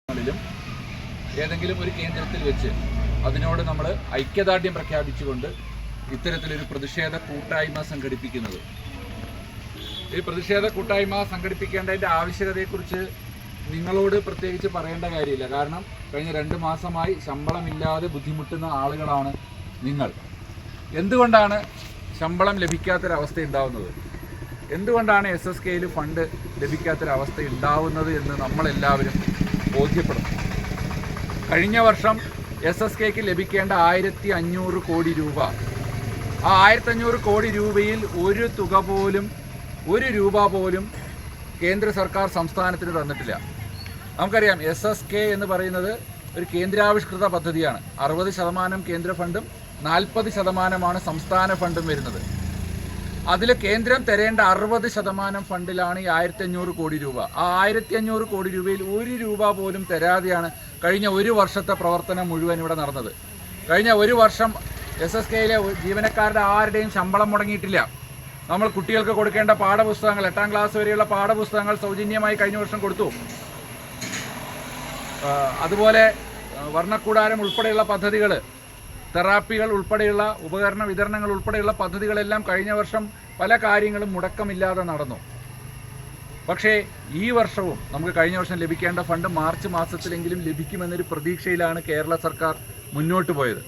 ിലും ഏതെങ്കിലും ഒരു കേന്ദ്രത്തിൽ വെച്ച് അതിനോട് നമ്മൾ ഐക്യദാർഢ്യം പ്രഖ്യാപിച്ചുകൊണ്ട് ഇത്തരത്തിലൊരു പ്രതിഷേധ കൂട്ടായ്മ സംഘടിപ്പിക്കുന്നത്. ഈ പ്രതിഷേധ കൂട്ടായ്മ സംഘടിപ്പിക്കേണ്ടതിൻ്റെ ആവശ്യകതയെക്കുറിച്ച് നിങ്ങളോട് പ്രത്യേകിച്ച് പറയേണ്ട കാര്യമില്ല. കാരണം കഴിഞ്ഞ 2 മാസമായി ശമ്പളമില്ലാതെ ബുദ്ധിമുട്ടുന്ന ആളുകളാണ് നിങ്ങൾ. എന്തുകൊണ്ടാണ് ശമ്പളം ലഭിക്കാത്തൊരവസ്ഥ ഉണ്ടാവുന്നത്, എന്തുകൊണ്ടാണ് SSKയിൽ ഫണ്ട് ലഭിക്കാത്തൊരവസ്ഥ ഉണ്ടാവുന്നത് എന്ന് നമ്മളെല്ലാവരും ബോധ്യപ്പെടും. കഴിഞ്ഞ വർഷം SSKക്ക് ലഭിക്കേണ്ട 1500 കോടി രൂപ, ആ 1500 കോടി രൂപയിൽ ഒരു രൂപ പോലും കേന്ദ്ര സർക്കാർ സംസ്ഥാനത്തിന് തന്നിട്ടില്ല. നമുക്കറിയാം SSK എന്ന് പറയുന്നത് ഒരു കേന്ദ്രാവിഷ്കൃത പദ്ധതിയാണ്. 60% കേന്ദ്ര ഫണ്ടും 40% സംസ്ഥാന ഫണ്ടും വരുന്നത്. അതിൽ കേന്ദ്രം തരേണ്ട 60% ഫണ്ടിലാണ് ഈ 1500 കോടി രൂപ. ആ 1500 കോടി രൂപയിൽ 1 രൂപ പോലും തരാതെയാണ് കഴിഞ്ഞ 1 വർഷത്തെ പ്രവർത്തനം മുഴുവൻ ഇവിടെ നടന്നത്. കഴിഞ്ഞ 1 വർഷം SSKയിലെ ജീവനക്കാരുടെ ആരുടെയും ശമ്പളം മുടങ്ങിയിട്ടില്ല. നമ്മൾ കുട്ടികൾക്ക് കൊടുക്കേണ്ട പാഠപുസ്തകങ്ങൾ, 8ാം ക്ലാസ് വരെയുള്ള പാഠപുസ്തകങ്ങൾ സൗജന്യമായി കഴിഞ്ഞ വർഷം കൊടുത്തു. അതുപോലെ വർണ്ണക്കൂടാരം ഉൾപ്പെടെയുള്ള പദ്ധതികൾ, തെറാപ്പികൾ ഉൾപ്പെടെയുള്ള ഉപകരണ വിതരണങ്ങൾ ഉൾപ്പെടെയുള്ള പദ്ധതികളെല്ലാം കഴിഞ്ഞ വർഷം പല കാര്യങ്ങളും മുടക്കമില്ലാതെ നടന്നു. പക്ഷേ ഈ വർഷവും നമുക്ക് കഴിഞ്ഞ വർഷം ലഭിക്കേണ്ട ഫണ്ട് മാർച്ച് മാസത്തിലെങ്കിലും ലഭിക്കുമെന്നൊരു പ്രതീക്ഷയിലാണ് കേരള സർക്കാർ മുന്നോട്ട് പോയത്.